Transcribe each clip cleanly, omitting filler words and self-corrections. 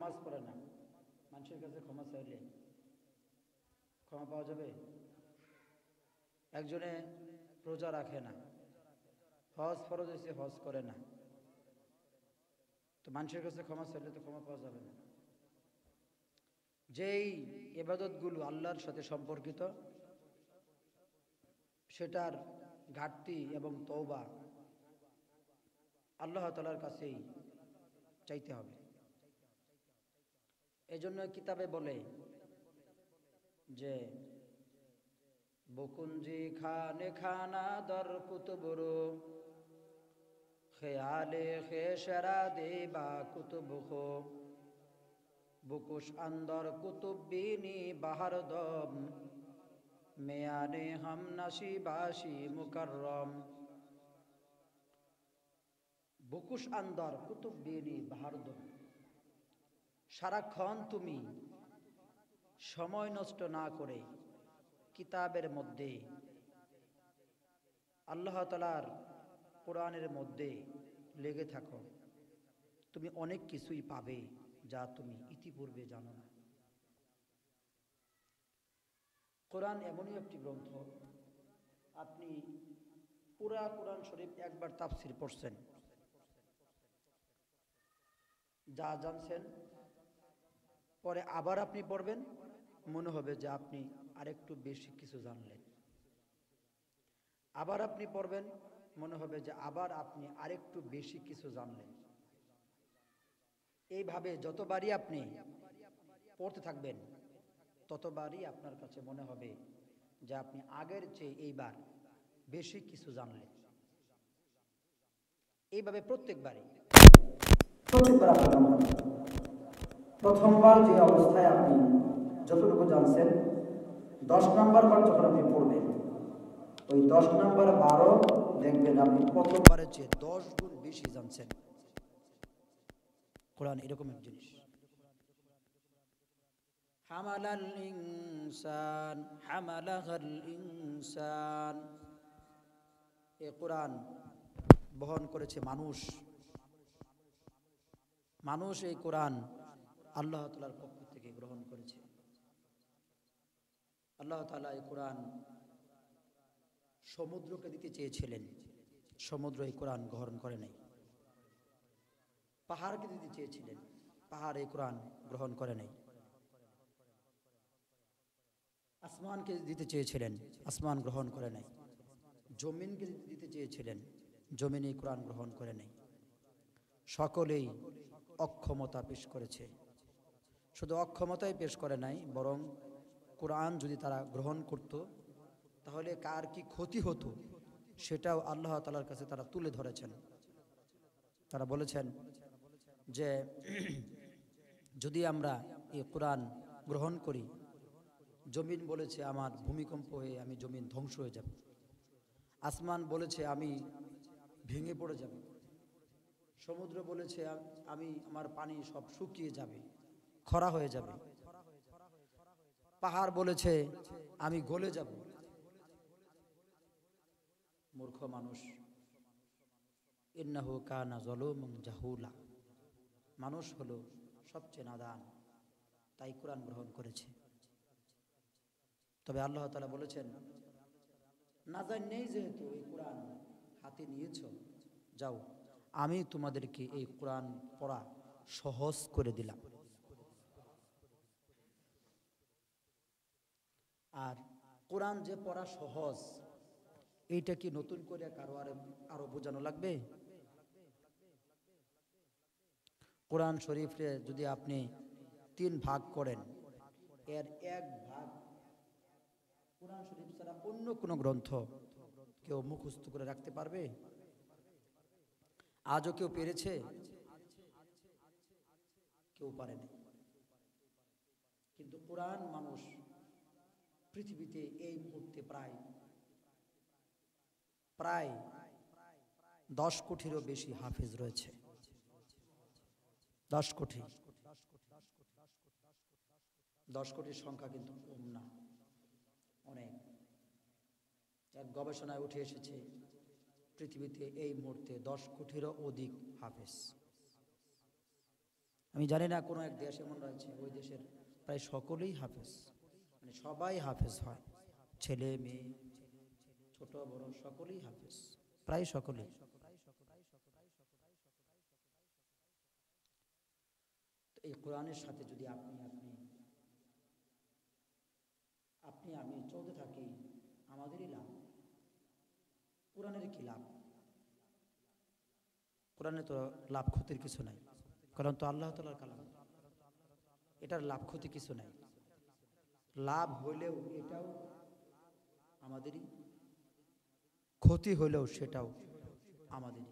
নামাজ পড়ে না, মানুষের কাছে ক্ষমা চাইলে ক্ষমা পাওয়া যাবে? একজনে রোজা রাখে না, হজ ফরজ হয়েছে হজ করে না, তো মানুষের কাছে ক্ষমা চাইলে তো ক্ষমা পাওয়া যাবে না। যেই ইবাদতগুলো আল্লাহর সাথে সম্পর্কিত সেটার ঘাটতি এবং তওবা আল্লাহ তাআলার কাছেই চাইতে হবে। এজন্য কিতাবে বলে যে বকুঞ্জি খানে খানা দর কুতুবরু খেয়ালে খেসরা দে বা কুতুবখো বুকুশ আন্দর কুতুবিনী বাহার দম মেয়ানে হাম নাসি বাসি মুকাররম। বুকুশ আন্দর কুতুবিনী বাহার দম, সারাক্ষণ তুমি সময় নষ্ট না করে কিতাবের মধ্যে আল্লাহ তাআলার কোরআনের মধ্যে লেগে থাকো, তুমি অনেক কিছুই পাবে যা তুমি ইতিপূর্বে জানো না। কোরআন এমনই একটি গ্রন্থ, আপনি পুরা কোরআন শরীফ একবার তাফসির পড়ছেন, যা জানছেন পরে আবার আপনি পড়বেন, মনে হবে যে আপনি আরেকটু বেশি কিছু জানলেন। আবার আপনি পড়বেন, মনে হবে যে আবার আপনি আরেকটু বেশি কিছু জানলেন। এইভাবে যতবারই আপনি পড়তে থাকবেন ততবারই আপনার কাছে মনে হবে যে আপনি আগের চেয়ে এইবার বেশি কিছু জানলেন। এইভাবে প্রত্যেকবার আপনার মনে হবে। প্রথমবার যে অবস্থায় আপনি যতটুকু জানছেন, 10 নম্বর বার যখন আপনি পড়বেন, ওই 10 নম্বর বারও দেখবেন আপনি প্রথমবারের চেয়ে 10 গুণ বেশি জানছেন। কোরআন এরকম এক জিনিস। হামালাল ইনসান হামালাহাল ইনসান, এ কোরআন বহন করেছে মানুষ। মানুষ এই কোরআন আল্লাহ তাআলার পক্ষ থেকে গ্রহণ করেছে। আল্লাহ তাআলা এই কোরআন সমুদ্রকে দিতে চেয়েছিলেন, সমুদ্র এই কোরআন গ্রহণ করে নাই। পাহাড়কে দিতে চেয়েছিলেন, পাহাড় এই কোরআন গ্রহণ করে নাই। আসমানকে দিতে চেয়েছিলেন, আসমান গ্রহণ করে নাই। জমিনকে দিতে চেয়েছিলেন, জমিন এই কোরআন গ্রহণ করে নাই। সকলেই অক্ষমতা পেশ করেছে। শুধু অক্ষমতাই পেশ করে নাই, বরং কোরআন যদি তারা গ্রহণ করত তাহলে কার কি ক্ষতি হতো সেটাও আল্লাহ তাআলার কাছে তারা তুলে ধরেছেন। তারা বলেছেন যে যদি আমরা এই কোরআন গ্রহণ করি, জমিন বলেছে আমার ভূমিকম্প হয়ে আমি জমিন ধ্বংস হয়ে যাব, আসমান বলেছে আমি ভেঙে পড়ে যাব, সমুদ্র বলেছে আমি আমার পানি সব শুকিয়ে যাবে, খরা হয়ে যাবে, পাহাড় বলেছে আমি গলে যাব। মূর্খ মানুষ, ইন্নাহু কানা যালুমান জাহুলা, মানুষ হলো সবচেয়ে নাদান, তাই কোরআন গ্রহণ করেছে। তবে আল্লাহ তাআলা বলেছেন, না জানেই যেহেতু এই কোরআন হাতে নিয়েছ, যাও আমি তোমাদেরকে এই কোরআন পড়া সহজ করে দিলাম। আর কোরআন যে পড়া সহজ, এইটা কি নতুন করে কারো আরো বোঝানো লাগবে? কোরআন শরীফে যদি আপনি 3 ভাগ করেন, এর 1 ভাগ কোরআন শরীফ ছাড়া অন্য কোনো গ্রন্থ কেউ মুখস্থ করে রাখতে পারবে? আজও কেউ পেরেছে? কেউ পারেনি। কিন্তু কোরআন মানুষ পৃথিবীতে এই মুহূর্তে প্রায় প্রায় 10 কোটিরও বেশি হাফেজ রয়েছে। 10 কোটি, 10 কোটির সংখ্যা কিন্তু কম না, অনেক। এক গবেষণায় উঠে এসেছে পৃথিবীতে এই মুহূর্তে 10 কোটিরও অধিক হাফেজ। আমি জানি না কোনো এক দেশ এমন রয়েছে ওই দেশের প্রায় সকলেই হাফেজ, মানে সবাই হাফেজ হয়, ছেলে মেয়ে ছোট বড় সকলেই হাফেজ, প্রায় সকলেই। তো এই কোরআনের সাথে যদি আপনি আপনি আপনি আমি চলতে থাকি, আমাদেরই লাভ, কোরআনের কি লাভ? কোরআনে তো লাভ ক্ষতির কিছু নাই, কারণ তো আল্লাহ তাআলার কালাম, এটার লাভ ক্ষতি কিছু নাই। লাভ হইলেও এটাও আমাদেরই, ক্ষতি হইলেও সেটাও আমাদেরই।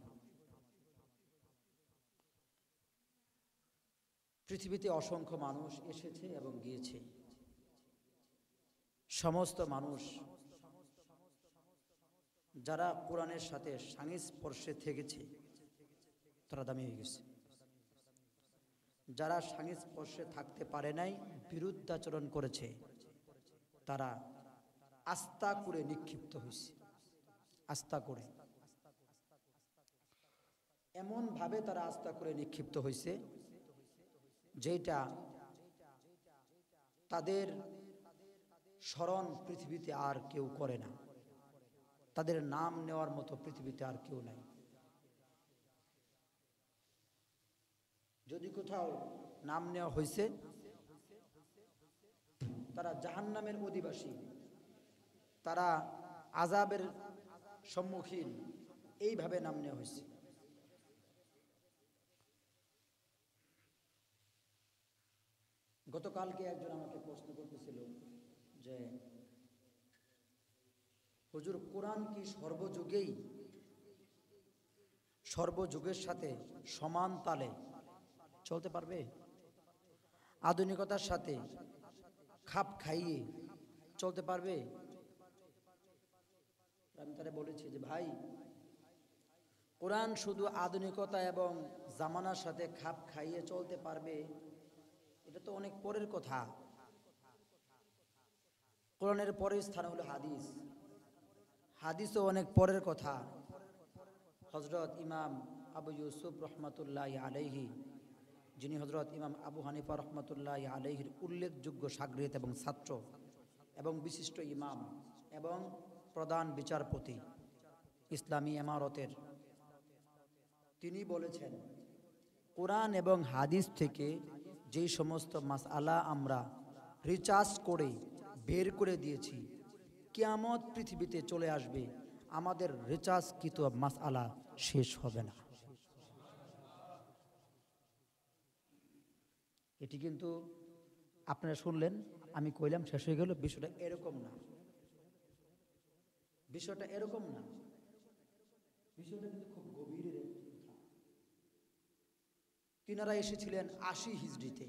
পৃথিবীতে অসংখ্য মানুষ এসেছে এবং গিয়েছে, সমস্ত মানুষ যারা কোরআনের সাথে সংস্পর্শে থেকেছে তারা দামি হয়ে গেছে, যারা সংস্পর্শে থাকতে পারে নাই, বিরুদ্ধাচরণ করেছে, তারা আস্থা করে নিক্ষিপ্ত হয়েছে, আস্থা করে, এমন ভাবে তারা আস্থা করে নিক্ষিপ্ত হয়েছে যেটা তাদের স্মরণ পৃথিবীতে আর কেউ করে না, তাদের নাম নেওয়ার মতো পৃথিবীতে আর কেউ নাই। যদি কোথাও নাম নেওয়া হয়েছে, তারা জাহান্নামের অধিবাসী, তারা আযাবের সম্মুখীন, এইভাবে নাম নেওয়া হয়েছে। গতকালকে একজন আমাকে প্রশ্ন করতেছিল যে হুজুর, কোরআন কি সর্বযুগের সাথে সমান তালে চলতে পারবে? আধুনিকতার সাথে খাপ খাইয়ে চলতে পারবে? আমি তারা বলেছি যে ভাই, কোরআন শুধু আধুনিকতা এবং জামানার সাথে খাপ খাইয়ে চলতে পারবে এটা তো অনেক পরের কথা। কোরআনের পরের স্থান হলো হাদিস, হাদিসও অনেক পরের কথা। হযরত ইমাম আবু ইউসুফ রহমাতুল্লাহি আলাইহি, যিনি হযরত ইমাম আবু হানিফা রহমাতুল্লাহি আলাইহির উল্লেখযোগ্য শাগরিদ এবং ছাত্র এবং বিশিষ্ট ইমাম এবং প্রধান বিচারপতি ইসলামী ইমারতের, তিনি বলেছেন কোরআন এবং হাদিস থেকে যেই সমস্ত মাসআলা আমরা রিসার্চ করে বের করে দিয়েছি, কিয়ামত পৃথিবীতে চলে আসবে, আমাদের রিসার্চকৃত মাসআলা শেষ হবে না। এটি কিন্তু আপনারা শুনলেন, আমি কইলাম শেষ হয়ে গেল, বিষয়টা এরকম না, বিষয়টা এরকম না, বিষয়টা কিন্তু খুব গভীরের একটি কথা। তিনারা এসেছিলেন ৮০ হিজরিতে,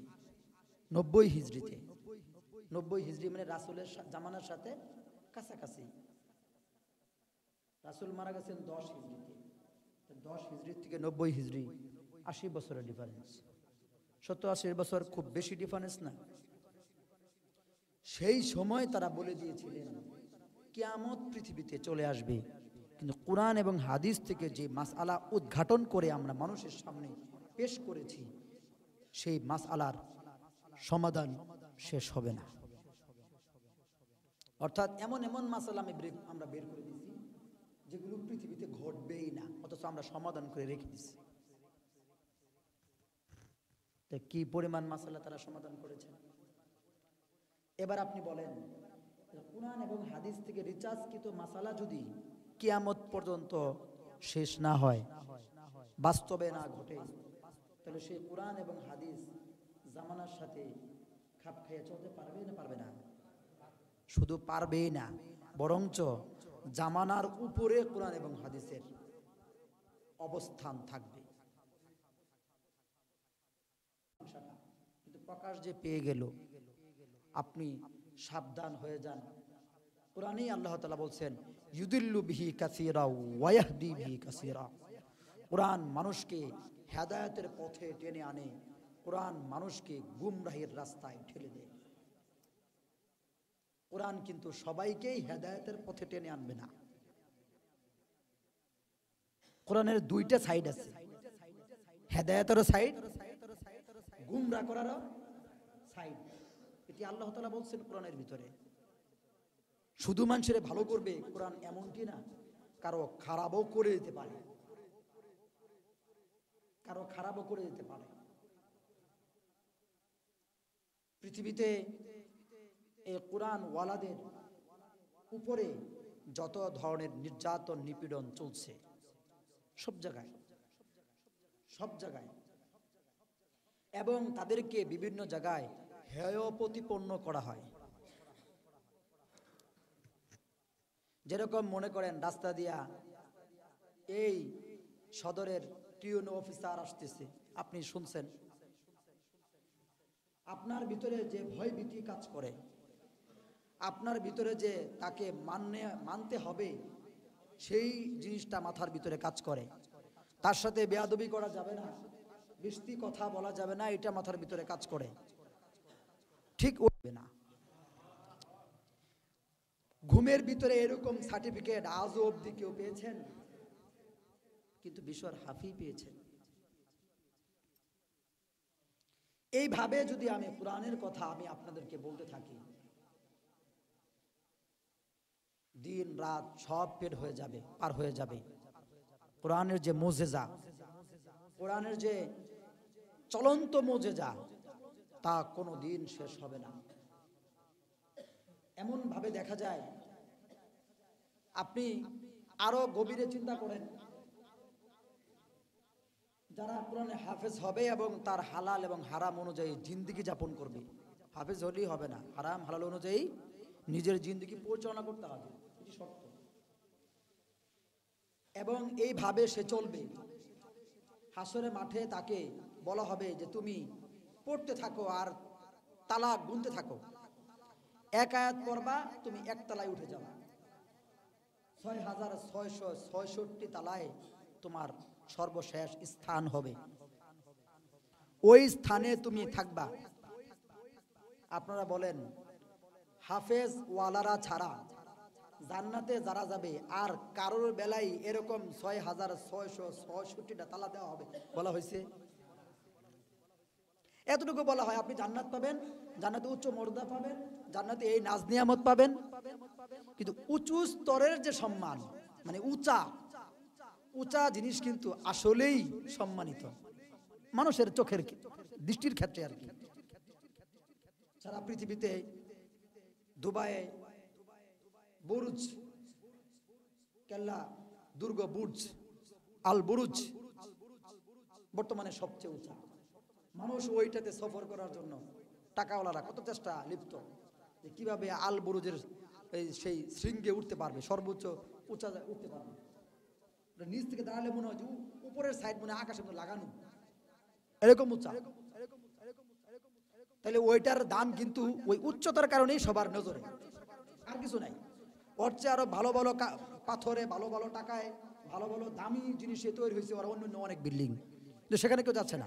৯০ হিজরিতে, ৯০ হিজরি মানে রাসূলের জামানার সাথে কাছাকাছি। রাসূল মারা গেছেন ১০ হিজরিতে, ১০ হিজরি থেকে ৯০ হিজরি ৮০ বছরের ডিফারেন্স। ৭০-৮০ বছর খুব বেশি ডিফারেন্স না। সেই সময় তারা বলে দিয়েছিলেন কিয়ামত পৃথিবীতে চলে আসবে, কিন্তু কোরআন এবং হাদিস থেকে যে মাসআলা উদ্ঘাটন করে আমরা মানুষের সামনে পেশ করেছি, সেই মাসআলার সমাধান শেষ হবে না। অর্থাৎ এমন এমন মাসআলা আমরা বের করে দিয়েছি যেগুলো পৃথিবীতে ঘটবেই না, অথচ আমরা সমাধান করে রেখে দিচ্ছি। কি পরিমাণ মাসআলা তারা সমাধান করেছেন। এবার আপনি বলেন, কোরআন এবং হাদিস থেকে রিসার্চকৃত মাসআলা যদি কিয়ামত পর্যন্ত শেষ না হয়, বাস্তবে না ঘটে, তাহলে সেই কোরআন এবং হাদিস জামানার সাথে খাপ খাইয়ে চলতে পারবে না পারবে না? শুধু পারবেই না, বরঞ্চ জামানার উপরে কোরআন এবং হাদিসের অবস্থান থাকবে। কিন্তু প্রকাশ যে পেয়ে গেল, আপনি সাবধান হয়ে যান। কোরআনেই আল্লাহ তাআলা বলছেন ইউদিল্লু বিহি কাসীরা ওয়া ইয়াহদি বিহি কাসীরা। কোরআন মানুষকে হেদায়েতের পথে টেনে আনে, কোরআন মানুষকে গুমরাহির রাস্তায় ঠেলে দেয়। কোরআন কিন্তু সবাইকেই হেদায়েতের পথে টেনে আনবে না। কোরআনের দুইটা সাইড আছে, হেদায়েতেরও সাইড, গুমরা করারও সাইড। এটি আল্লাহ তাআলা বলছেন কোরআনের ভিতরে। শুধু মানুষের ভালো করবে কোরআন এমনটি না, কারো খারাপও করে দিতে পারে, কারো খারাপও করে দিতে পারে। পৃথিবীতে এই কোরআন ওয়ালাদের উপরে যত ধরনের নির্যাতন নিপীড়ন চলছে সব জায়গায়, সব জায়গায়, এবং তাদেরকে বিভিন্ন জায়গায় হেয় প্রতিপন্ন করা হয়। যেরকম মনে করেন রাস্তা দিয়া এই সদরের টিউন অফিসার আসতেছে, আপনি শুনছেন, আপনার ভিতরে যে ভয় ভীতি কাজ করে, আপনার ভিতরে যে তাকে মানতে হবে সেই জিনিসটা মাথার ভিতরে কাজ করে, তার সাথে বেয়াদবি করা যাবে না, বেশি কথা বলা যাবে না, এটা মাথার ভিতরে কাজ করে, ঠিক উঠবে না। ঘুমের ভিতরে এরকম সার্টিফিকেট আজও অবধি কেউ পেয়েছেন? কিন্তু বিশ্বর হাফি পেয়েছেন। এইভাবে যদি আমি কোরআনের কথা আমি আপনাদেরকে বলতে থাকি, দিন রাত সব পেট হয়ে যাবে, পার হয়ে যাবে। কোরআনের যে মুজেজা, কোরআনের যে চলন্ত মুজেজা, তা কোনো দিন শেষ হবে না। এমন ভাবে দেখা যায়, আপনি আরো গভীরে চিন্তা করেন, যারা কোরআনে হাফেজ হবে এবং তার হালাল এবং হারাম অনুযায়ী জিন্দেগি যাপন করবে, হাফেজ হলেই হবে না, হারাম হালাল অনুযায়ী নিজের জিন্দেগি পরিচালনা করতে হবে, এটি সত্য। এবং এইভাবে সে চলবে। হাসরে মাঠে তাকে বলা হবে যে তুমি পড়তে থাকো আর তালা গুনতে থাকো, এক আয়াত পড়বা তুমি এক তালায় উঠে যাবে, 6666 তালায় তোমার সর্বশেষ স্থান হবে, ওই স্থানে তুমি থাকবা। আপনারা বলেন, হাফেজ ওয়ালারা ছাড়া জান্নাতে যারা যাবে আর কারোর বেলায় এরকম 6666টা তালা দেওয়া হবে বলা হয়েছে? এতটুকু বলা হয় আপনি জান্নাত পাবেন, জান্নাতে উচ্চ মর্যাদা পাবেন, জান্নাতে এই নাজ নিয়ামত পাবেন। কিন্তু উঁচু স্তরের যে সম্মান, মানে উঁচা উঁচা জিনিস কিন্তু আসলেই সম্মানিত মানুষের চোখের দৃষ্টির ক্ষেত্রে আর কি। সারা পৃথিবীতে দুবাইয়ে বুরুজ কেল্লা, দুর্গ বুর্জ আল বুরুজ বর্তমানে সবচেয়ে উঁচা। মানুষ ওইটাতে সফর করার জন্য টাকাওয়ালারা কত চেষ্টা লিপ্ত যে কিভাবে আল বুরুজের সেই শৃঙ্গে উঠতে পারবে, সর্বোচ্চ উঁচা উঠতে পারবে। নিচ থেকে দাঁড়ালে মনে হয় যে উপরের সাইড মনে আকাশের মধ্যে লাগানো, এরকম উঁচা। তাহলে ওইটার দাম কিন্তু ওই উচ্চতার কারণেই সবার নজরে, আর কিছু নাই। ওর চেয়ে আরো ভালো ভালো পাথরে, ভালো ভালো টাকায়, ভালো ভালো দামি জিনিসে তৈরি হয়েছে ওরা অন্য অনেক বিল্ডিং, কিন্তু সেখানে কেউ যাচ্ছে না।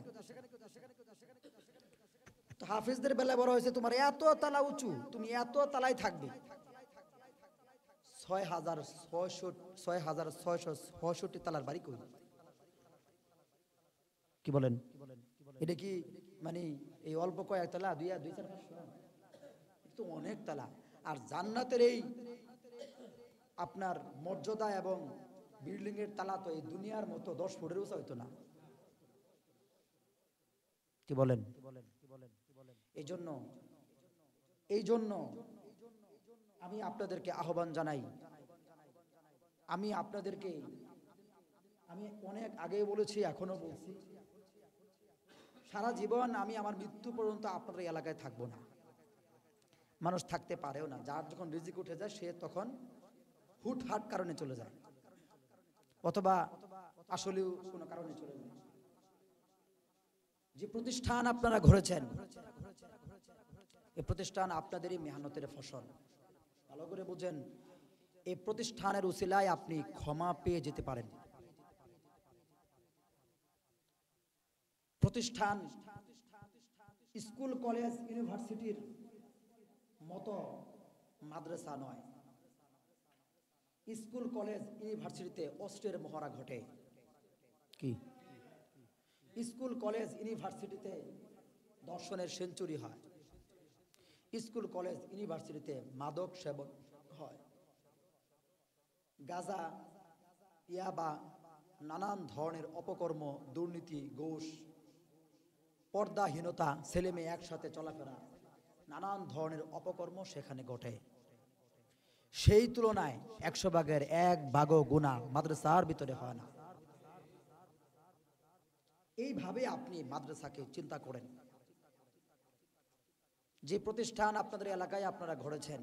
তো হাফিজদের বেলায় বড় হয়েছে তোমার এত তালা উঁচু, তুমি এত তালায় থাকবে। 6666 তালার বাড়ি কই? কি বলেন? এটা কি মানে এই অল্প কয়েক তালা, দুই চার পাঁচশো? তো অনেক তালা। আর জান্নাতের এই আপনার মর্যাদা এবং বিল্ডিং এর তালা তো এই দুনিয়ার মতো 10 ফুটের উঁচা হইতো না। কি বলেন? এই জন্য আমি আপনাদেরকে আহ্বান জানাই, আমি আপনাদেরকে আমি অনেক আগে বলেছি, এখনো বলছি, সারা জীবন আমি আমার মৃত্যু পর্যন্ত আপনার এই এলাকায় থাকবো না। মানুষ থাকতে পারেও না, যার যখন রিজিক উঠে যায় সে তখন হুটহাট কারণে চলে যায়, অথবা আসলেও কোনো কারণে চলে যায়। যে প্রতিষ্ঠান আপনারা গড়েছেন, এই প্রতিষ্ঠান আপনাদেরই মেহনতের ফসল। ভালো করে বুঝেন, এই প্রতিষ্ঠানের উসিলায় আপনি ক্ষমা পেয়ে যেতে পারেন। প্রতিষ্ঠান স্কুল কলেজ ইউনিভার্সিটির মতো মাদ্রাসা নয়। স্কুল কলেজ ইউনিভার্সিটিতে অস্ত্রের মহড়া ঘটে। কি? স্কুল কলেজ ইউনিভার্সিটিতে দর্শনের সেঞ্চুরি হয়, স্কুল কলেজ ইউনিভার্সিটিতে মাদক সেবন হয়, গাঁজা, ইয়াবা, নানান ধরনের অপকর্ম, দুর্নীতি, ঘুষ, পর্দাহীনতা, ছেলে মেয়ে একসাথে চলাফেরা, নানান ধরনের অপকর্ম সেখানে ঘটে। সেই তুলনায় 100 ভাগের 1 ভাগও গুনাহ মাদ্রাসার ভিতরে হয় না। এইভাবে আপনি মাদ্রাসাকে চিন্তা করেন। যে প্রতিষ্ঠান আপনাদের এলাকায় আপনারা গড়েছেন,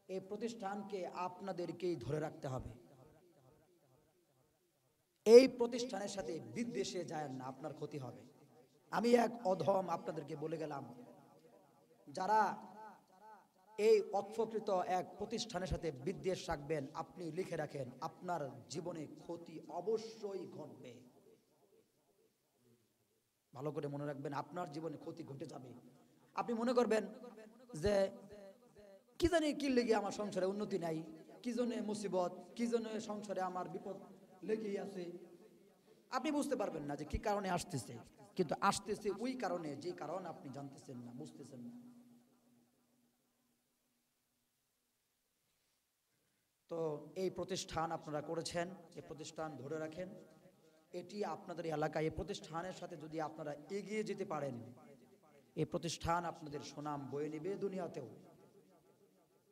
এই প্রতিষ্ঠানকে আপনাদেরকেই ধরে রাখতে হবে। এই প্রতিষ্ঠানের সাথে বিদ্বেষে যায় না, আপনার ক্ষতি হবে। আমি এক অধম আপনাদেরকে বলে গেলাম, যারা এই অক্ষকৃত এক প্রতিষ্ঠানের সাথে বিদ্বেষ রাখবেন, আপনি লিখে রাখেন আপনার জীবনে ক্ষতি অবশ্যই ঘটবে। ভালো করে মনে রাখবেন, আপনার জীবনে ক্ষতি ঘটে যাবে। আপনি মনে করবেন যে কি জানি কি লেগে আমার সংসারে উন্নতি নাই, কি জন্য মুসিবত, কি জন্য সংসারে আমার বিপদ লেগেই আছে। আপনি বুঝতে পারবেন না যে কি কারণে আসতেছে, কিন্তু আসতেছে ওই কারণে যে কারণ আপনি জানতেছেন না, বুঝতেছেন না। তো এই প্রতিষ্ঠান আপনারা করেছেন, এই প্রতিষ্ঠান ধরে রাখেন। এটি আপনাদের এলাকায়, এই প্রতিষ্ঠানের সাথে যদি আপনারা এগিয়ে যেতে পারেন, এই প্রতিষ্ঠান আপনাদের সুনাম বয়ে নেবে, দুনিয়াতেও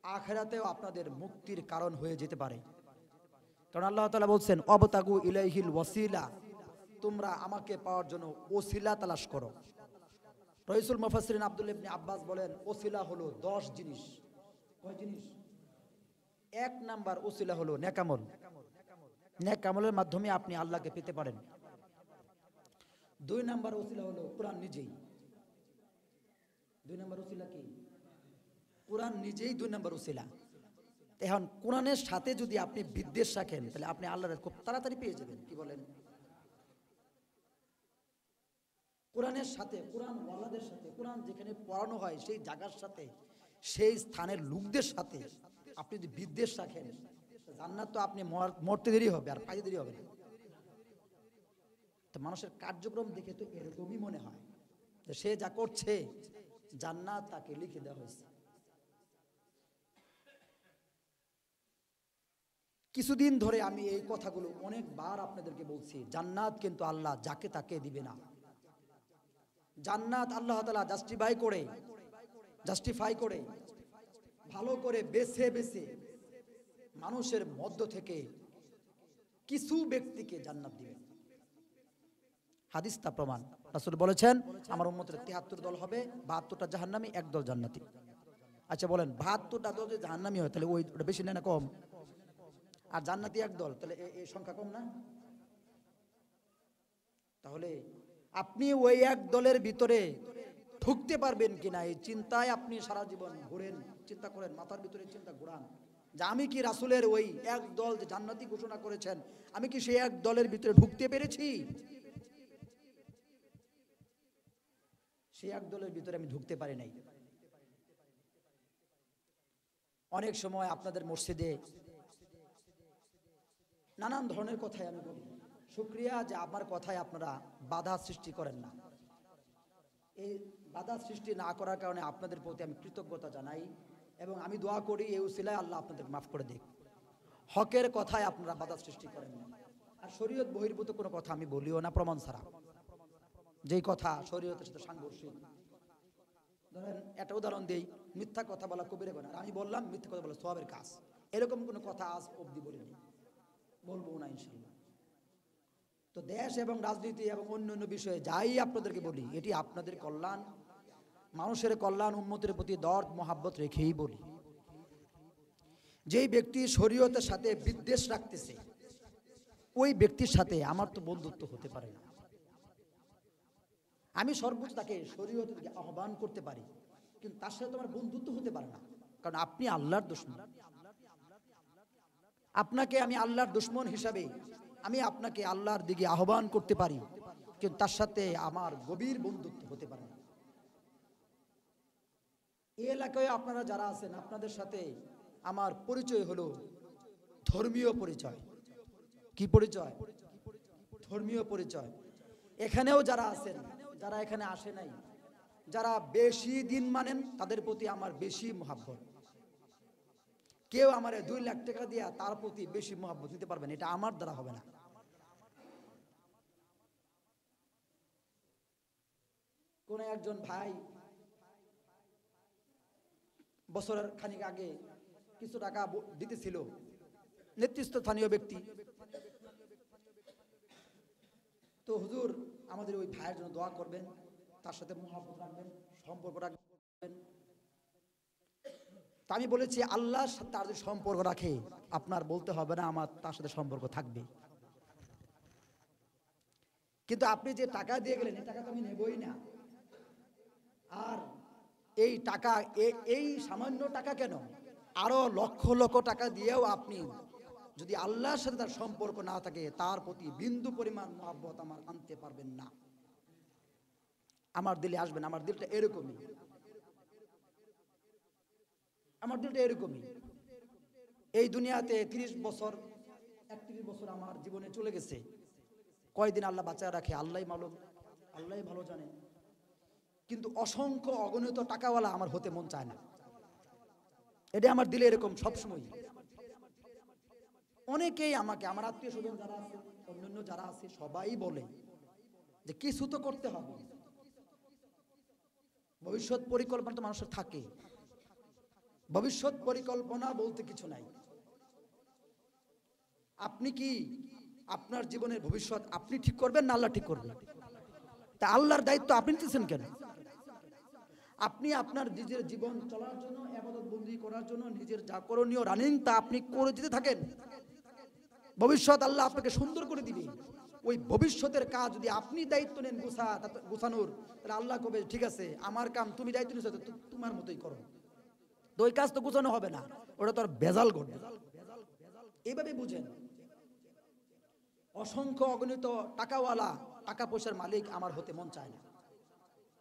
আখিরাতেও আপনাদের মুক্তির কারণ হয়ে যেতে পারে। কারণ আল্লাহ তাআলা বলছেন, অবতাগু ইলাইহিল ওয়াসিলা, তোমরা আমাকে পাওয়ার জন্য ওসিলা তালাশ করো। রইসুল মুফাসসিরিন আব্দুল্লাহ ইবনে আব্বাস বলেন, ওসিলা হলো 10 জিনিস। কয় জিনিস? 1 নাম্বার ওসিলা হলো নেকামল। নেকামলের মাধ্যমে আপনি আল্লাহকে পেতে পারেন। 2 নাম্বার ওসিলা হলো কোরআন নিজেই। 2 নাম্বার ওসিলা কি? কোরআন নিজেই 2 নাম্বার ওসিলা। এখন কোরআনের সাথে যদি আপনি বিদ্বেষ রাখেন, তাহলে আপনি আল্লাহর খুব তাড়াতাড়ি পেয়ে যাবেন। কি বলেন? কোরআনের সাথে, কোরআন ওয়ালাদের সাথে, কোরআন যেখানে পড়ানো হয় সেই জায়গার সাথে, সেই স্থানের লোকদের সাথে আপনি যদি বিদ্বেষ রাখেন, জান্নাত তো আপনি মরতে দেরি হবে, আর পাইতে দেরি হবে না। তো মানুষের কার্যক্রম দেখে তো এরকমই মনে হয় যে সে যা করছে জান্নাত তাকে লিখে দেওয়া হয়েছে। কিছুদিন ধরে আমি এই কথাগুলো অনেকবার আপনাদেরকে বলছি, জান্নাত কিন্তু আল্লাহ যাকে তাকে দিবে না। জান্নাত আল্লাহ তাআলা জাস্টিফাই করে ভালো করে বেছে বেছে মানুষের মধ্য থেকে কিছু ব্যক্তিকে জান্নাত দিবেন। হাদিস তা প্রমাণ। রাসূল বলেছেন, আমার উম্মতের ৭৩ দল হবে, ৭২টা জাহান্নামী, 1 দল জান্নাতি। আচ্ছা বলেন, ৭২টা দল যদি জাহান্নামী হয় তাহলে ওটা বেশি না কম? আর জান্নাতি 1 দল, তাহলে এই সংখ্যা কম না? তাহলে আপনি ওই 1 দলের ভিতরে ঢুকতে পারবেন কিনা এই চিন্তায় আপনি সারা জীবন ঘুরেন, চিন্তা করেন, মাথার ভিতরে চিন্তা ঘোরান যে আমি কি রাসূলের ওই 1 দল যে জান্নাতি ঘোষণা করেছেন, আমি কি সেই 1 দলের ভিতরে ঢুকতে পেরেছি? সেই 1 দলের ভিতরে আমি ঢুকতে পারি নাই। অনেক সময় আপনাদের মসজিদে নানান ধরনের কথাই আমি বলি, শুকরিয়া যে আমার কথায় আপনারা বাধা সৃষ্টি করেন না। এই বাধা সৃষ্টি না করার কারণে আপনাদের প্রতি আমি কৃতজ্ঞতা জানাই, এবং আমি দোয়া করি এই উসিলায় আল্লাহ আপনাদের মাফ করে দিক। হকের কথায় আপনারা বাধা সৃষ্টি করেন না, আর শরীয়ত বহির্ভূত কোনো কথা আমি বলিও না প্রমাণ ছাড়া। যেই কথা শরীয়তের সাথে সাংঘর্ষিক, ধরেন একটা উদাহরণ দেই, মিথ্যা কথা বলা কবিরা গুনাহ, আমি বললাম মিথ্যা কথা বলা সওয়াবের কাজ, এরকম কোনো কথা আজ অবধি বলিনি, বলবো না ইনশাআল্লাহ। তো দেশ এবং রাজনীতি এবং অন্যান্য বিষয়ে যাই আপনাদেরকে বলি, এটি আপনাদের কল্যাণ, মানুষের কল্যাণ, উম্মতের প্রতি দরদ মহাব্বত রেখেই বলি। যেই ব্যক্তি শরীয়তের সাথে বিদ্বেষ রাখতেছে, ওই ব্যক্তির সাথে আমার তো বন্ধুত্ব হতে পারে না। আমি সর্বোচ্চ তাকে শরীয়তের দিকে আহ্বান করতে পারি, কিন্তু তার সাথে আমার বন্ধুত্ব হতে পারে না, কারণ আপনি আল্লাহর দুশমন। আপনাকে আমি আল্লাহর দুশমন হিসাবে আমি আপনাকে আল্লাহর দিকে আহ্বান করতে পারি, কিন্তু তার সাথে আমার গভীর বন্ধুত্ব হতে পারে না। এই এলাকায় আপনারা যারা আছেন, আপনাদের সাথে আমার পরিচয় হলো ধর্মীয় পরিচয়। কি পরিচয়? ধর্মীয় পরিচয়। এখানেও যারা আছেন, যারা এখানে আসে নাই, যারা বেশি দিন মানেন তাদের প্রতি আমার বেশি মহাব্বত। কেউ আমার 2 লাখ টাকা দিয়া তার প্রতি বেশি মহাব্বত দিতে পারবেন, এটা আমার দ্বারা হবে না। কোন একজন ভাই বছরের খানিক আগে কিছু টাকা দিতেছিল, নেতৃস্থানীয় ব্যক্তি। তো হুজুর আমাদের ওই ভাইয়ের জন্য দোয়া করবেন, তার সাথে মহব্বত রাখবেন, সম্পর্ক রাখবেন। তা আমি বলেছি আল্লাহর সাথে তার যদি সম্পর্ক রাখে আপনার বলতে হবে না আমার তার সাথে সম্পর্ক থাকবে। কিন্তু আপনি যে টাকা দিয়ে গেলেন এই টাকা তো আমি নেবই না। আর এই টাকা এই সামান্য টাকা কেন, আরো লক্ষ লক্ষ টাকা দিয়েও আপনি যদি আল্লাহর সাথে তার সম্পর্ক না থাকে তার প্রতি বিন্দু পরিমাণ মহব্বত আমার আনতে পারবেন না, আমার দিলে আসবেন। আমার দিলটা এরকমই, আমার দিলটা এরকমই। এই দুনিয়াতে 30 বছর 31 বছর আমার জীবনে চলে গেছে, কয়দিন আল্লাহ বাঁচায় রাখে আল্লাহই মালুম, আল্লাহই ভালো জানে। কিন্তু অসংখ্য অগণিত টাকাওয়ালা আমার হতে মন চায় না, এটা আমার দিলে এরকম সবসময়। অনেকেই আমাকে, আমার আত্মীয় স্বজন যারা আছে, অন্যান্য যারা আছে, সবাই বলে যে কিছু তো করতে হবে, ভবিষ্যৎ পরিকল্পনা তো মানুষের থাকে। ভবিষ্যৎ পরিকল্পনা বলতে কিছু নাই। আপনি কি আপনার জীবনের ভবিষ্যৎ আপনি ঠিক করবেন না আল্লাহ ঠিক করবেন? তা আল্লাহর দায়িত্ব আপনি নিতেছেন কেন? আপনি আপনার নিজের জীবন চলার জন্য, ইবাদত বন্দেগী করার জন্য নিজের যা করণীয় রানিং তা আপনি করে যেতে থাকেন। ভবিষ্যৎ আল্লাহ আপনাকে সুন্দর করে দিবে। ওই ভবিষ্যতের কাজ যদি আপনি দায়িত্ব নেন গোছানোর, তাহলে আল্লাহ কবে ঠিক আছে আমার কাম তুমি দায়িত্ব নিয়েছো, তোমার মতোই করো। তো ওই কাজ তো গোছানো হবে না, ওটা তো আর ভেজাল করবে। এইভাবে বুঝেন, অসংখ্য অগণিত টাকাওয়ালা, টাকা পয়সার মালিক আমার হতে মন চায় না।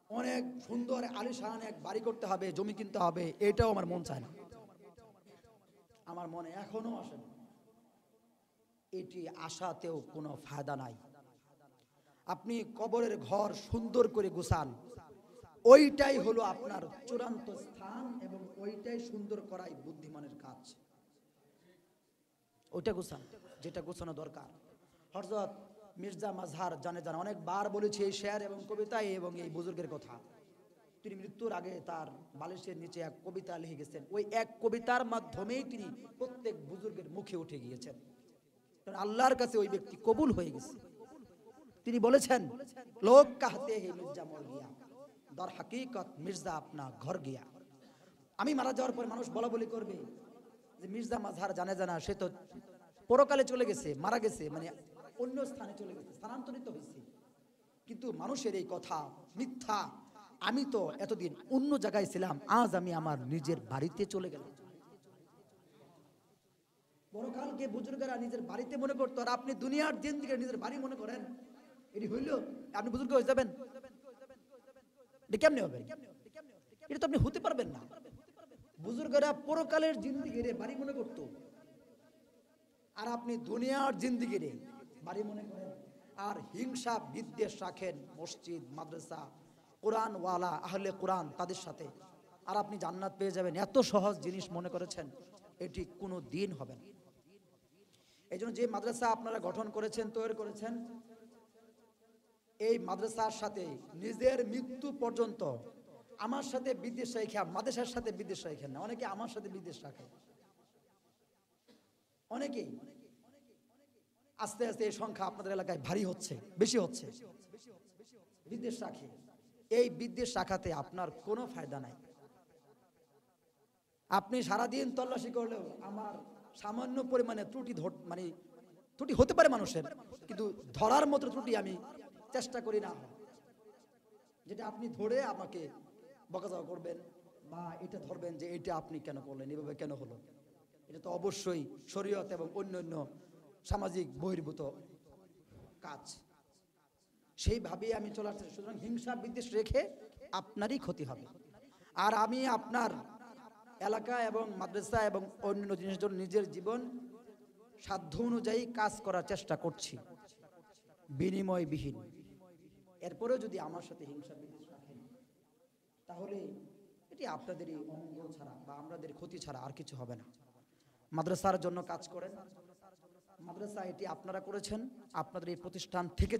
অনেক সুন্দর আলিশান এক বাড়ি করতে হবে, জমি কিনতে হবে, এটাও আমার মন চায় না, আমার মনে এখনো আসে না। এটি আশাতেও কোনো ফায়দা নাই। আপনি কবরের ঘর সুন্দর করে গুছান, ওইটাই হলো আপনার চূড়ান্ত স্থান এবং ওইটাই সুন্দর করাই বুদ্ধিমানের কাজ। ওইটা গুছান যেটা গোছানো দরকার। হযরত মির্জা মাজহার জানে অনেকবার বলেছি এই শের এবং কবিতায় এবং এই বুজুর্গের কথা। তিনি মৃত্যুর আগে তার বালিশের নিচে এক কবিতা লিখে গেছেন, ওই এক কবিতার মাধ্যমেই তিনি প্রত্যেক বুজুর্গের মুখে উঠে গিয়েছেন, কারণ আল্লাহর কাছে ওই ব্যক্তি কবুল হয়ে গেছে। তিনি বলেছেন, লোক কাহতে হে মির্জা মর গিয়া, দর হাকিকত মির্জা আপনা ঘর গিয়া। আমি মারা যাওয়ার পর মানুষ বলা বলি করবে যে মির্জা মাজহার জানে সে তো পরকালে চলে গেছে, মারা গেছে, মানে অন্য স্থানে চলে গেছে, স্থানান্তরিত হয়েছে। কিন্তু মানুষের এই কথা মিথ্যা। আমি তো এতদিন অন্য জায়গায় ছিলাম, আজ আমি আমার নিজের বাড়িতে চলে গেলাম। পরকালকে বুজুর্গরা নিজের বাড়িতে মনে করতো, আর আপনি দুনিয়ার দিন থেকে নিজের বাড়ি মনে করেন, এটি হইল আপনি বুজুর্গ হয়ে যাবেন? এটা কেমনে হবে? এটা তো আপনি হতে পারবেন না। বুজুর্গরা পরকালের জিন্দিগিরে বাড়ি মনে করতো, আর আপনি দুনিয়ার জিন্দিগিরে বাড়ি মনে করেন। আর হিংসা বিদ্বেষ রাখেন মসজিদ, মাদ্রাসা, কোরআনওয়ালা, আহলে কোরআন তাদের সাথে, আর আপনি জান্নাত পেয়ে যাবেন, এত সহজ জিনিস মনে করেছেন, এটি কোনো দিন হবে না। এই জন্য যে মাদ্রাসা আপনারা গঠন করেছেন, তৈরি করেছেন, এই মাদ্রাসার সাথে নিজের মৃত্যু পর্যন্ত আমার সাথে বিদ্বেষ রাখা, মাদ্রাসার সাথে বিদ্বেষ রাখেন না। অনেকে আমার সাথে বিদ্বেষ রাখে, অনেকেই। আস্তে আস্তে এই সংখ্যা আপনাদের এলাকায় ভারী হচ্ছে, বেশি হচ্ছে, বিদ্বেষ রাখে। এই বিদ্বেষ রাখাতে আপনার কোনো ফায়দা নাই। আপনি সারাদিন তল্লাশি করলেও আমার সামান্য পরিমাণে ত্রুটি মানে ত্রুটি হতে পারে মানুষের, কিন্তু ধরার মতো ত্রুটি আমি চেষ্টা করি না, যেটা আপনি ধরে আমাকে বকাঝকা করবেন বা এটা ধরবেন যে এটা আপনি কেন করলেন, এভাবে কেন হলো। এটা তো অবশ্যই শরীয়ত এবং অন্যান্য সামাজিক বহির্ভূত কাজ, সেইভাবেই আমি চলে আসছি। সুতরাং হিংসা বিদ্বেষ রেখে আপনারই ক্ষতি হবে। আর আমি আপনার এলাকা এবং মাদ্রাসা এবং অন্য জিনিসের জন্য নিজের জীবন সাধ্য অনুযায়ী কাজ করার চেষ্টা করছি, বিনিময়বিহীন। এরপরেও যদি আমার সাথে হিংসা বিদ্বেষ রাখেন, তাহলে এটি আপনাদেরই অমঙ্গল ছাড়া বা আমাদের ক্ষতি ছাড়া আর কিছু হবে না। মাদ্রাসার জন্য কাজ করেন, মাদ্রাসা এটি আপনারা করেছেন, আপনাদের এই প্রতিষ্ঠান থেকে